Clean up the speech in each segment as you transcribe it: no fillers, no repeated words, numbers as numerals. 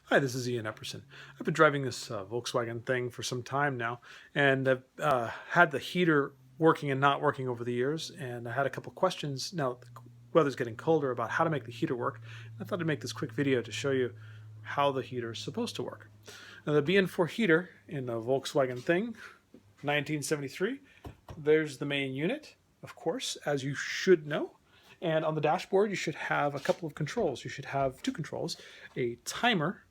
Hi, this is Ian Epperson. I've been driving this Volkswagen thing for some time now, and I've had the heater working and not working over the years, and I had a couple questions. Now, the weather's getting colder about how to make the heater work. I thought I'd make this quick video to show you how the heater is supposed to work. Now, the BN4 heater in the Volkswagen thing, 1973, there's the main unit, of course, as you should know. And on the dashboard, you should have a couple of controls. You should have two controls, a timer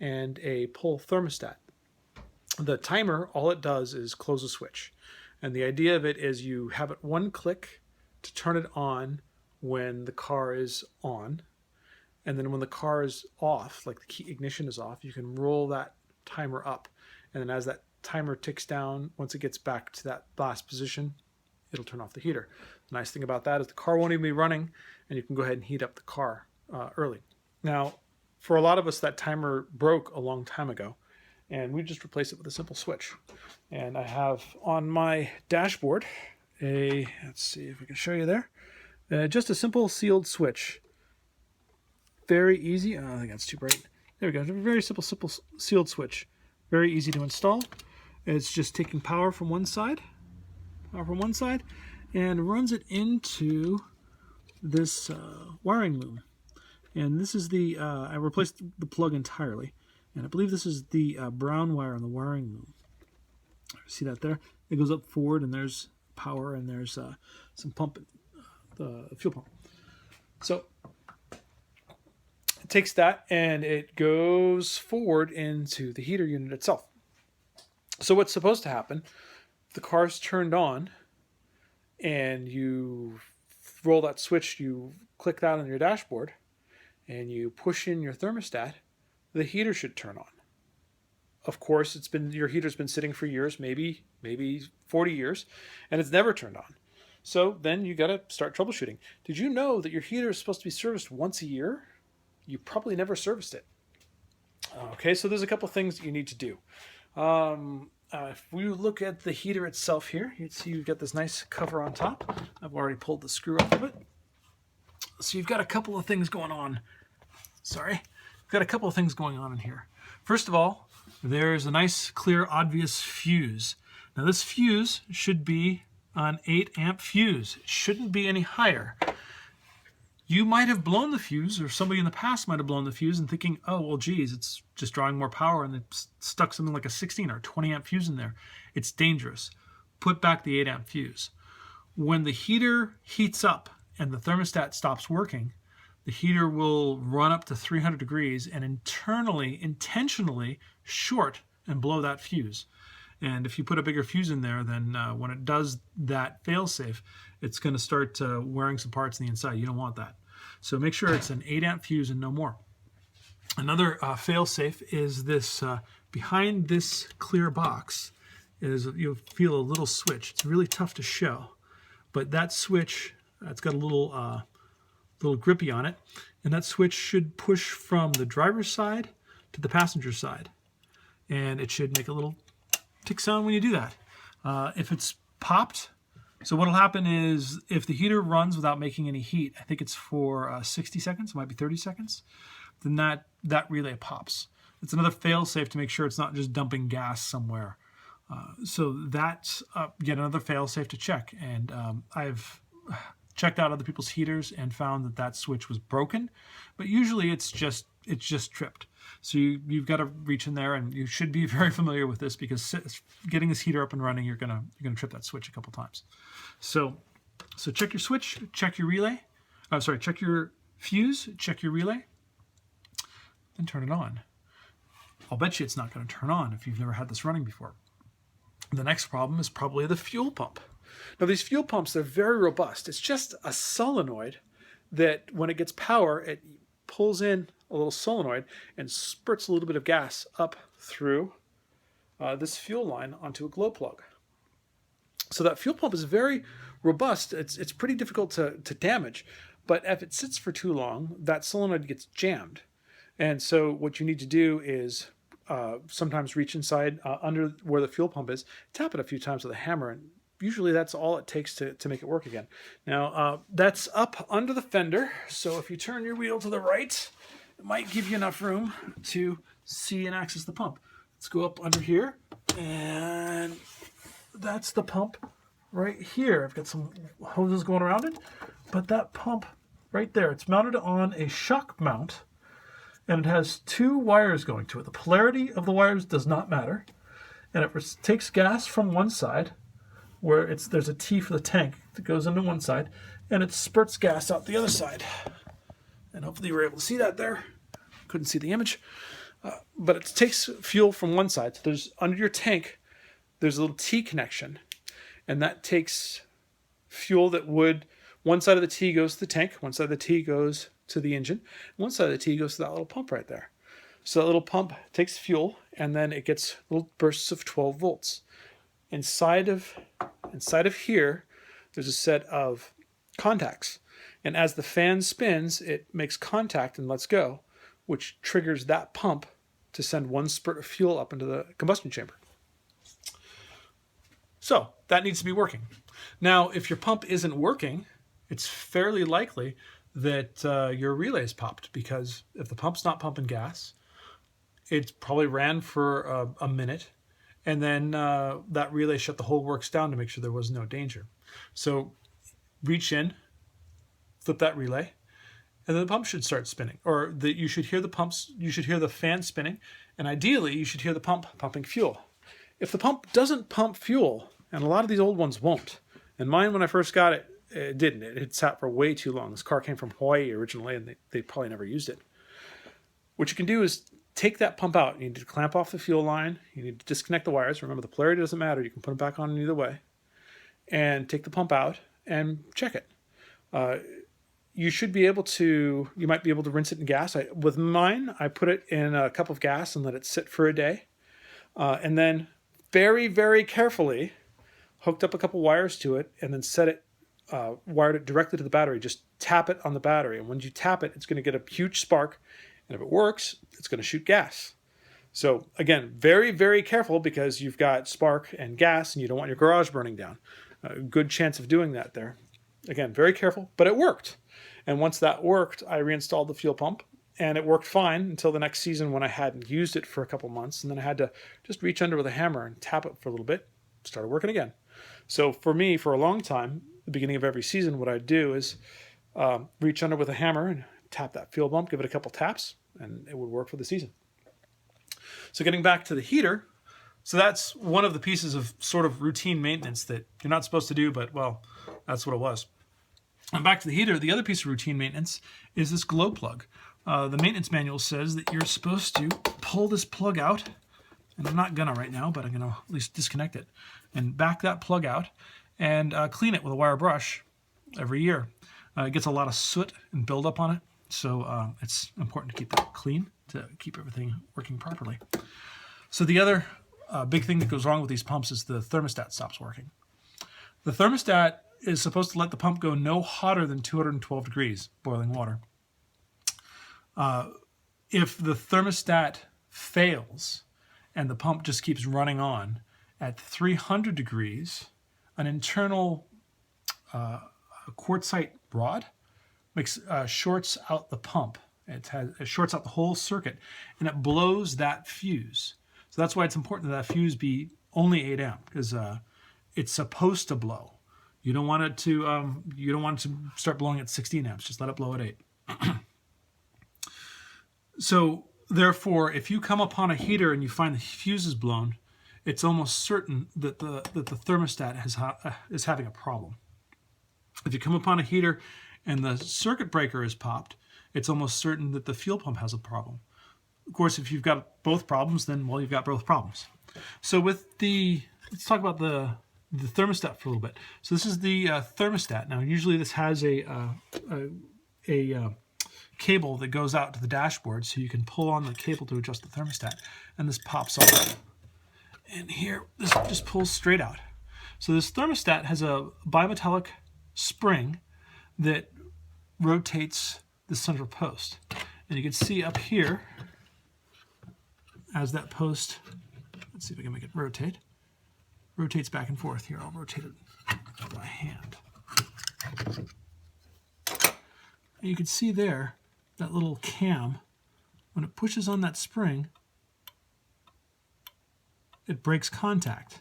and a pull thermostat. The timer, all it does is close a switch. And the idea of it is you have it one click to turn it on when the car is on. And then when the car is off, like the key ignition is off, you can roll that timer up. And then as that timer ticks down, once it gets back to that last position, it'll turn off the heater. The nice thing about that is the car won't even be running, and you can go ahead and heat up the car early. Now, for a lot of us, that timer broke a long time ago, and we just replaced it with a simple switch. And I have on my dashboard let's see if we can show you there, just a simple sealed switch. Very easy. Oh, I think that's too bright. There we go. Very simple sealed switch. Very easy to install. It's just taking power from one side, and runs it into this wiring loom. And this is the, I replaced the plug entirely, and I believe this is the brown wire on the wiring loom. See that there? It goes up forward, and there's power, and there's some pump, the fuel pump. So it takes that, and it goes forward into the heater unit itself. So what's supposed to happen, if the car's turned on, and you roll that switch, you click that on your dashboard, and you push in your thermostat, the heater should turn on. Of course, your heater's been sitting for years, maybe 40 years, and it's never turned on. So then you got to start troubleshooting. Did you know that your heater is supposed to be serviced once a year? You probably never serviced it. Okay, so there's a couple things that you need to do. If we look at the heater itself here, you'd see you've got this nice cover on top. I've already pulled the screw off of it. So you've got a couple of things going on. You've got a couple of things going on in here. First of all, there's a nice, clear, obvious fuse. Now this fuse should be an 8-amp fuse. It shouldn't be any higher. You might have blown the fuse, or somebody in the past might have blown the fuse and thinking, oh, well, geez, it's just drawing more power, and they stuck something like a 16 or 20-amp fuse in there. It's dangerous. Put back the 8-amp fuse. When the heater heats up and the thermostat stops working, the heater will run up to 300 degrees and intentionally short and blow that fuse. And if you put a bigger fuse in there, then when it does that fail-safe, it's going to start wearing some parts on the inside. You don't want that. So make sure it's an 8-amp fuse and no more. Another fail-safe is this, behind this clear box, you'll feel a little switch. It's really tough to show, but that switch, it's got a little grippy on it, and that switch should push from the driver's side to the passenger side. And it should make a little tick sound when you do that. If it's popped, so what'll happen is if the heater runs without making any heat, I think it's for 60 seconds, it might be 30 seconds, then that relay pops. It's another fail-safe to make sure it's not just dumping gas somewhere. So that's yet another fail-safe to check. And I've checked out other people's heaters and found that switch was broken, but usually it's just tripped. So you've got to reach in there, and you should be very familiar with this, because getting this heater up and running, you're gonna trip that switch a couple times. So check your switch, check your relay. Check your fuse, check your relay, then turn it on. I'll bet you it's not going to turn on if you've never had this running before. The next problem is probably the fuel pump. Now these fuel pumps, they're very robust. It's just a solenoid that when it gets power, it pulls in a little solenoid and spurts a little bit of gas up through this fuel line onto a glow plug. So that fuel pump is very robust. It's pretty difficult to damage, but if it sits for too long, that solenoid gets jammed. And so what you need to do is sometimes reach inside under where the fuel pump is, tap it a few times with a hammer, and usually that's all it takes to make it work again. Now, that's up under the fender, so if you turn your wheel to the right, it might give you enough room to see and access the pump. Let's go up under here, and that's the pump right here. I've got some hoses going around it, but that pump right there, it's mounted on a shock mount, and it has 2 wires going to it. The polarity of the wires does not matter, and it takes gas from one side, where there's a T for the tank that goes into one side, and it spurts gas out the other side. And hopefully you were able to see that there. Couldn't see the image. But it takes fuel from one side. So there's under your tank, there's a little T connection, and that takes fuel that would, one side of the T goes to the tank, one side of the T goes to the engine, one side of the T goes to that little pump right there. So that little pump takes fuel, and then it gets little bursts of 12 volts. Inside of here, there's a set of contacts. And as the fan spins, it makes contact and lets go, which triggers that pump to send one spurt of fuel up into the combustion chamber. So that needs to be working. Now, if your pump isn't working, it's fairly likely that your relay's popped, because if the pump's not pumping gas, it probably ran for a minute, and then that relay shut the whole works down to make sure there was no danger. So reach in, flip that relay, and then the pump should start spinning. Or you should hear the fan spinning, and ideally you should hear the pump pumping fuel. If the pump doesn't pump fuel, and a lot of these old ones won't, and mine when I first got it, it didn't. It had sat for way too long. This car came from Hawaii originally, and they probably never used it. What you can do is take that pump out. You need to clamp off the fuel line. You need to disconnect the wires. Remember, the polarity doesn't matter. You can put them back on either way. And take the pump out and check it. You should be able to, you might be able to rinse it in gas. With mine, I put it in a cup of gas and let it sit for a day. And then very, very carefully hooked up a couple wires to it, and then wired it directly to the battery. Just tap it on the battery. And when you tap it, it's going to get a huge spark. And if it works, it's going to shoot gas. So again, very, very careful, because you've got spark and gas and you don't want your garage burning down. A good chance of doing that there. Again, very careful, but it worked. And once that worked, I reinstalled the fuel pump, and it worked fine until the next season when I hadn't used it for a couple months. And then I had to just reach under with a hammer and tap it for a little bit. Started working again. So for me, for a long time, the beginning of every season, what I'd do is reach under with a hammer and tap that fuel pump, give it a couple taps, and it would work for the season. So getting back to the heater, so that's one of the pieces of sort of routine maintenance that you're not supposed to do, but, well, that's what it was. And back to the heater, the other piece of routine maintenance is this glow plug. The maintenance manual says that you're supposed to pull this plug out, and I'm not gonna right now, but I'm gonna at least disconnect it, and back that plug out and clean it with a wire brush every year. It gets a lot of soot and buildup on it, so it's important to keep that clean to keep everything working properly. So the other big thing that goes wrong with these pumps is the thermostat stops working. The thermostat is supposed to let the pump go no hotter than 212 degrees boiling water. If the thermostat fails and the pump just keeps running on at 300 degrees, an internal quartzite rod shorts out the pump. It shorts out the whole circuit, and it blows that fuse. So that's why it's important that fuse be only 8 amp, because it's supposed to blow. You don't want it to start blowing at 16 amps. Just let it blow at 8. So therefore, if you come upon a heater and you find the fuse is blown, it's almost certain that the thermostat is having a problem. If you come upon a heater and the circuit breaker is popped, it's almost certain that the fuel pump has a problem. Of course, if you've got both problems, then, well, you've got both problems. So let's talk about the thermostat for a little bit. So this is the thermostat. Now, usually this has a cable that goes out to the dashboard, so you can pull on the cable to adjust the thermostat, and this pops off. And here, this just pulls straight out. So this thermostat has a bimetallic spring that rotates the central post. And you can see up here, as that post, let's see if I can make it rotate, rotates back and forth. Here, I'll rotate it with my hand. And you can see there, that little cam when it pushes on that spring, it breaks contact.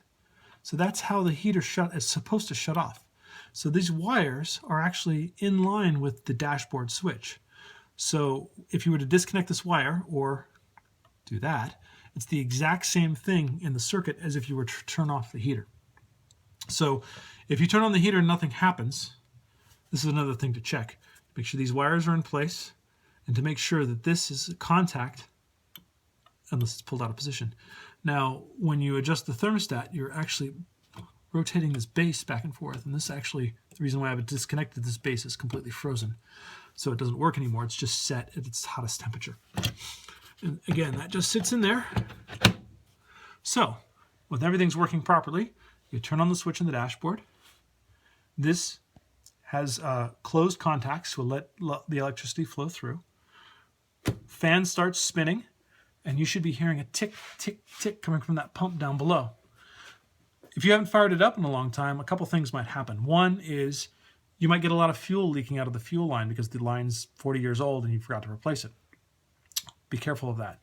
So that's how the heater is supposed to shut off. So these wires are actually in line with the dashboard switch. So if you were to disconnect this wire or do that, it's the exact same thing in the circuit as if you were to turn off the heater. So if you turn on the heater and nothing happens, this is another thing to check. Make sure these wires are in place and to make sure that this is contact unless it's pulled out of position. Now, when you adjust the thermostat, you're actually rotating this base back and forth, and this actually, the reason why I've disconnected this base is completely frozen. So it doesn't work anymore, it's just set at its hottest temperature. And again, that just sits in there. So, when everything's working properly, you turn on the switch on the dashboard. This has closed contacts to let the electricity flow through. Fan starts spinning, and you should be hearing a tick, tick, tick coming from that pump down below. If you haven't fired it up in a long time, a couple things might happen. One is you might get a lot of fuel leaking out of the fuel line because the line's 40 years old and you forgot to replace it. Be careful of that.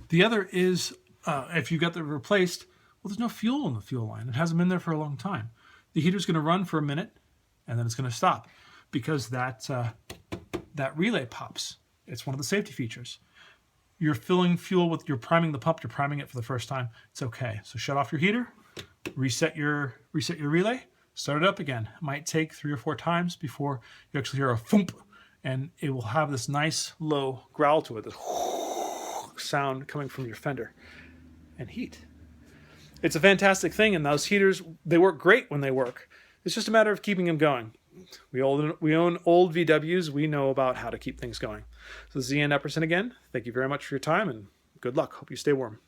The other is if you got it replaced, well, there's no fuel in the fuel line. It hasn't been there for a long time. The heater's going to run for a minute and then it's going to stop because that relay pops. It's one of the safety features. You're filling fuel with, you're priming the pump, you're priming it for the first time. It's okay. So shut off your heater, reset your relay, start it up again. It might take 3 or 4 times before you actually hear a thump, and it will have this nice low growl to it, this sound coming from your fender, and heat. It's a fantastic thing, and those heaters, they work great when they work. It's just a matter of keeping them going. We own old VWs. We know about how to keep things going. So this is Ian Epperson again. Thank you very much for your time, and good luck. Hope you stay warm.